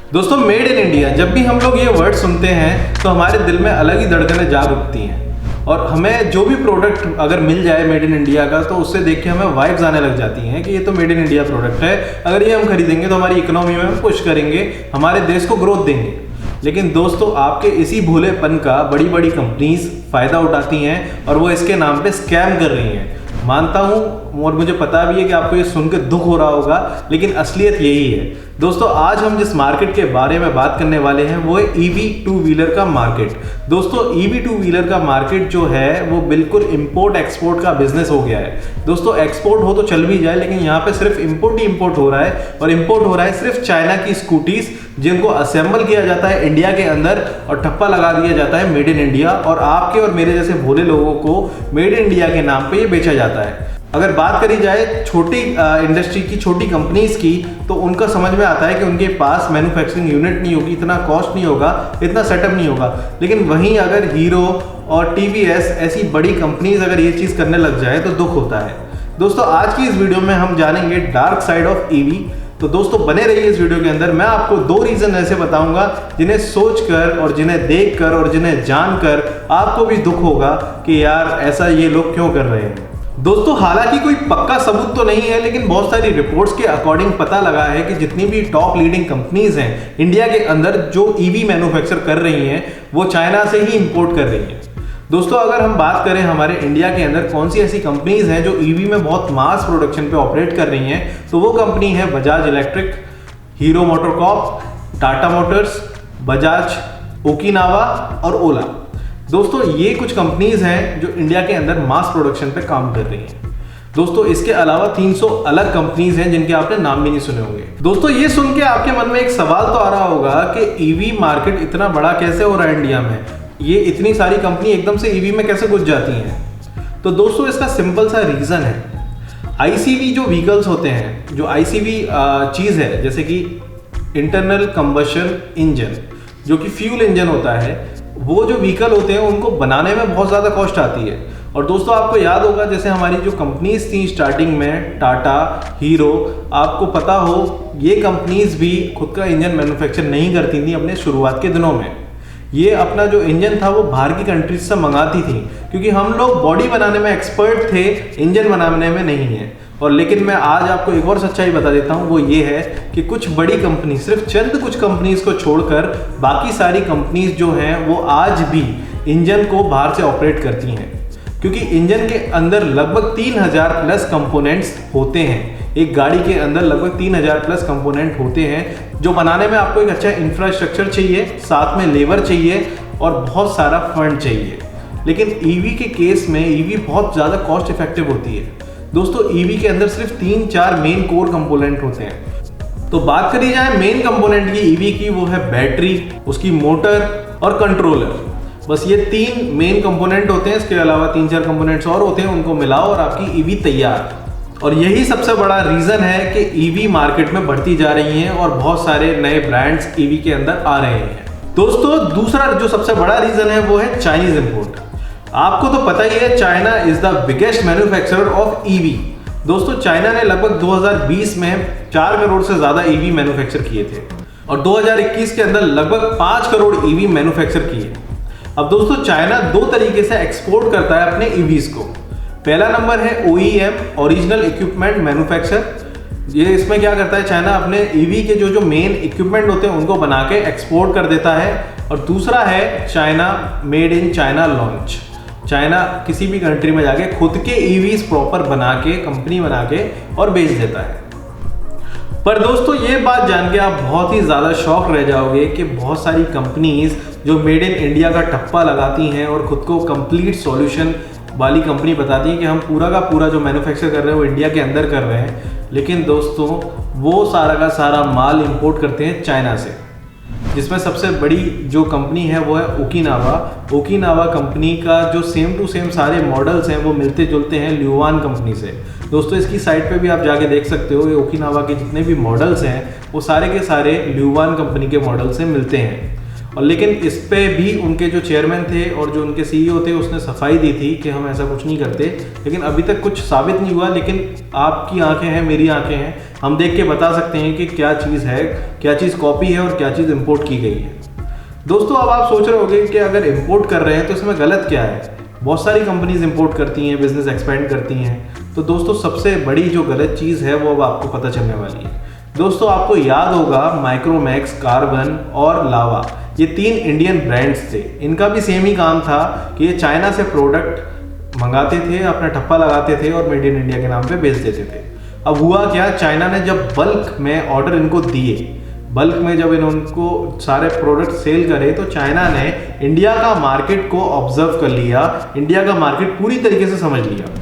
दोस्तों, made in India, जब भी हम लोग ये वर्ड सुनते हैं तो हमारे दिल में अलग ही धड़कनें जाग उठती हैं। और हमें जो भी प्रोडक्ट अगर मिल जाए मेड इन इंडिया का, तो उससे देख के हमें वाइब्स आने लग जाती हैं कि ये तो मेड इन इंडिया प्रोडक्ट है, अगर ये हम खरीदेंगे तो हमारी इकोनॉमी में हम पुश करेंगे, हमारे देश को ग्रोथ देंगे। लेकिन दोस्तों, आपके इसी भोलेपन का बड़ी बड़ी कंपनीज फ़ायदा उठाती हैं और वो इसके नाम पे स्कैम कर रही हैं। मानता हूँ और मुझे पता भी है कि आपको ये सुन के दुख हो रहा होगा, लेकिन असलियत यही है। दोस्तों, आज हम जिस मार्केट के बारे में बात करने वाले हैं वो है ईवी टू व्हीलर का मार्केट। दोस्तों, ईवी टू व्हीलर का मार्केट जो है वो बिल्कुल इंपोर्ट एक्सपोर्ट का बिजनेस हो गया है। दोस्तों, एक्सपोर्ट हो तो चल भी जाए, लेकिन यहाँ पे सिर्फ इंपोर्ट ही इंपोर्ट हो रहा है, और इंपोर्ट हो रहा है सिर्फ चाइना की स्कूटीज, जिनको असेंबल किया जाता है इंडिया के अंदर और ठप्पा लगा दिया जाता है मेड इन इंडिया, और आपके और मेरे जैसे भोले लोगों को मेड इन इंडिया के नाम पे ये बेचा जाता है। अगर बात करी जाए छोटी इंडस्ट्री की, छोटी कंपनीज की, तो उनका समझ में आता है कि उनके पास मैन्युफैक्चरिंग यूनिट नहीं होगी, इतना कॉस्ट नहीं होगा, इतना सेटअप नहीं होगा। लेकिन वहीं अगर हीरो और टीवीएस ऐसी बड़ी कंपनीज अगर ये चीज़ करने लग जाए तो दुख होता है। दोस्तों, आज की इस वीडियो में हम जानेंगे डार्क साइड ऑफ ईवी। तो दोस्तों, बने रहिए इस वीडियो के अंदर। मैं आपको 2 रीज़न ऐसे बताऊंगा जिन्हें सोचकर और जिन्हें देखकर और जिन्हें जानकर आपको भी दुख होगा कि यार ऐसा ये लोग क्यों कर रहे हैं। दोस्तों, हालांकि कोई पक्का सबूत तो नहीं है, लेकिन बहुत सारी रिपोर्ट्स के अकॉर्डिंग पता लगा है कि जितनी भी टॉप लीडिंग कंपनीज हैं इंडिया के अंदर जो ईवी मैन्युफैक्चर कर रही हैं, वो चाइना से ही इंपोर्ट कर रही हैं। दोस्तों, अगर हम बात करें हमारे इंडिया के अंदर कौन सी ऐसी कंपनीज हैं जो ईवी में बहुत मास प्रोडक्शन पे ऑपरेट कर रही हैं, तो वो कंपनी है Bajaj electric, Hero MotoCorp, Tata Motors, Bajaj, Okinawa और ओला। दोस्तों, ये कुछ कंपनीज हैं जो इंडिया के अंदर मास प्रोडक्शन पे काम कर रही हैं। दोस्तों, इसके अलावा 300 अलग कंपनीज हैं जिनके आपने नाम भी नहीं सुने होंगे। दोस्तों, ये सुन के आपके मन में एक सवाल तो आ रहा होगा कि ईवी मार्केट इतना बड़ा कैसे हो रहा है इंडिया में, ये इतनी सारी कंपनी एकदम से ईवी में कैसे घुस जाती हैं। तो दोस्तों, इसका सिंपल सा रीज़न है। आईसीवी जो व्हीकल्स होते हैं, जो आईसीवी चीज़ है, जैसे कि इंटरनल कंबशन इंजन, जो कि फ्यूल इंजन होता है, वो जो व्हीकल होते हैं उनको बनाने में बहुत ज़्यादा कॉस्ट आती है। और दोस्तों, आपको याद होगा जैसे हमारी जो कंपनीज थी स्टार्टिंग में, टाटा, हीरो, आपको पता हो ये कंपनीज भी खुद का इंजन मैन्युफैक्चर नहीं करती थी अपने शुरुआत के दिनों में। ये अपना जो इंजन था वो बाहर की कंट्रीज से मंगाती थी, क्योंकि हम लोग बॉडी बनाने में एक्सपर्ट थे, इंजन बनाने में नहीं है। और लेकिन मैं आज आपको एक और सच्चाई बता देता हूँ, वो ये है कि कुछ बड़ी कंपनी, सिर्फ चंद कुछ कंपनीज को छोड़कर बाकी सारी कंपनीज जो हैं वो आज भी इंजन को बाहर से ऑपरेट करती हैं, क्योंकि इंजन के अंदर लगभग 3000 प्लस कंपोनेंट्स होते हैं। एक गाड़ी के अंदर लगभग 3000 प्लस कंपोनेंट होते हैं, जो बनाने में आपको एक अच्छा इंफ्रास्ट्रक्चर चाहिए, साथ में लेबर चाहिए और बहुत सारा फंड चाहिए। लेकिन ईवी के केस में ईवी बहुत ज़्यादा कॉस्ट इफेक्टिव होती है। दोस्तों, ईवी के अंदर सिर्फ 3-4 मेन कोर कंपोनेंट होते हैं। तो बात करी जाए मेन कंपोनेंट की ईवी की, वो है बैटरी, उसकी मोटर और कंट्रोलर। बस ये 3 मेन कंपोनेंट होते हैं। इसके अलावा 3-4 कंपोनेंट्स और होते हैं, उनको मिलाओ और आपकी ईवी तैयार। और यही सबसे बड़ा रीज़न है कि ईवी मार्केट में बढ़ती जा रही हैं और बहुत सारे नए ब्रांड्स ईवी के अंदर आ रहे हैं। दोस्तों, दूसरा जो सबसे बड़ा रीज़न है वो है चाइनीज इंपोर्ट। आपको तो पता ही है, China is the biggest manufacturer of EV. दोस्तों, चाइना ने लगभग 2020 में 4 करोड़ से ज़्यादा ईवी मैन्युफैक्चर किए थे और 2021 के अंदर लगभग 5 करोड़ ईवी मैन्युफैक्चर किए। अब दोस्तों, चाइना 2 तरीके से एक्सपोर्ट करता है अपने ईवीज को। पहला नंबर है OEM, ओरिजिनल इक्विपमेंट मैन्युफैक्चर। ये इसमें क्या करता है, चाइना अपने ईवी के जो मेन इक्विपमेंट होते हैं उनको बना के एक्सपोर्ट कर देता है। और दूसरा है China made in China launch. China किसी भी कंट्री में जाके खुद के ईवीज प्रॉपर बना के, कंपनी बना के और बेच देता है। पर दोस्तों, ये बात जान के आप बहुत ही ज़्यादा शॉक रह जाओगे कि बहुत सारी कंपनीज जो मेड इन इंडिया का ठप्पा लगाती हैं और खुद को कंप्लीट सॉल्यूशन वाली कंपनी बताती हैं कि हम पूरा का पूरा जो मैन्युफैक्चर कर रहे हैं वो इंडिया के अंदर कर रहे हैं, लेकिन दोस्तों वो सारा का सारा माल इंपोर्ट करते हैं चाइना से। जिसमें सबसे बड़ी जो कंपनी है वो है ओकिनावा। ओकिनावा कंपनी का जो सेम टू सेम सारे मॉडल्स हैं वो मिलते जुलते हैं ल्यूवान कंपनी से। दोस्तों, इसकी साइट पे भी आप जाके देख सकते हो, ये ओकिनावा के जितने भी मॉडल्स हैं वो सारे के सारे ल्यूवान कंपनी के मॉडल से मिलते हैं। और लेकिन इस पे भी उनके जो चेयरमैन थे और जो उनके सीईओ थे उसने सफाई दी थी कि हम ऐसा कुछ नहीं करते, लेकिन अभी तक कुछ साबित नहीं हुआ। लेकिन आपकी आंखें हैं, मेरी आंखें हैं, हम देख के बता सकते हैं कि क्या चीज़ है, क्या चीज़ कॉपी है और क्या चीज़ इम्पोर्ट की गई है। दोस्तों अब आप सोच रहे होंगे कि अगर इम्पोर्ट कर रहे हैं तो इसमें गलत क्या है, बहुत सारी कंपनीज इंपोर्ट करती हैं, बिजनेस एक्सपेंड करती हैं। तो दोस्तों सबसे बड़ी जो गलत चीज़ है वो अब आपको पता चलने वाली है। दोस्तों आपको याद होगा माइक्रोमैक्स, कार्बन और लावा, ये 3 इंडियन ब्रांड्स थे। इनका भी सेम ही काम था कि ये चाइना से प्रोडक्ट मंगाते थे, अपना ठप्पा लगाते थे और मेड इन इंडिया के नाम पे बेच देते थे। अब हुआ क्या, चाइना ने जब बल्क में ऑर्डर इनको दिए, बल्क में जब इनको सारे प्रोडक्ट सेल करे, तो चाइना ने इंडिया का मार्केट को ऑब्जर्व कर लिया, इंडिया का मार्केट पूरी तरीके से समझ लिया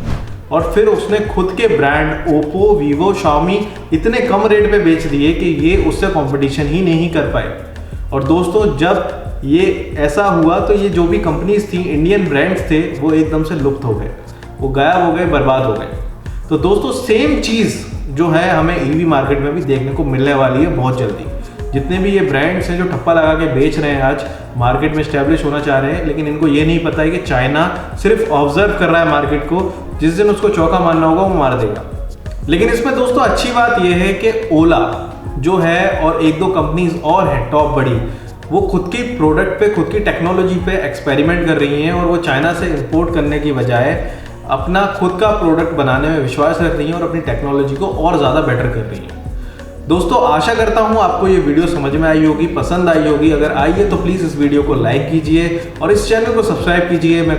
और फिर उसने खुद के ब्रांड ओप्पो, वीवो, शाओमी इतने कम रेट पे बेच दिए कि ये उससे कंपटीशन ही नहीं कर पाए। और दोस्तों जब ये ऐसा हुआ तो ये जो भी कंपनीज थी, इंडियन ब्रांड्स थे, वो एकदम से लुप्त हो गए, वो गायब हो गए, बर्बाद हो गए। तो दोस्तों सेम चीज़ जो है हमें ईवी मार्केट में भी देखने को मिलने वाली है बहुत जल्दी। जितने भी ये ब्रांड्स हैं जो ठप्पा लगा के बेच रहे हैं, आज मार्केट में स्टैब्लिश होना चाह रहे हैं, लेकिन इनको ये नहीं पता है कि चाइना सिर्फ ऑब्जर्व कर रहा है मार्केट को, जिस दिन उसको चौका मारना होगा वो मार देगा। लेकिन इसमें दोस्तों अच्छी बात यह है कि ओला जो है और 1-2 कंपनीज और हैं टॉप बड़ी, वो खुद की प्रोडक्ट पे, खुद की टेक्नोलॉजी पे एक्सपेरिमेंट कर रही हैं और वो चाइना से इंपोर्ट करने की बजाय अपना खुद का प्रोडक्ट बनाने में विश्वास रख रही हैं और अपनी टेक्नोलॉजी को और ज़्यादा बेटर कर रही हैं। दोस्तों आशा करता हूँ आपको ये वीडियो समझ में आई होगी, पसंद आई होगी। अगर आई है तो प्लीज़ इस वीडियो को लाइक कीजिए और इस चैनल को सब्सक्राइब कीजिए। मैं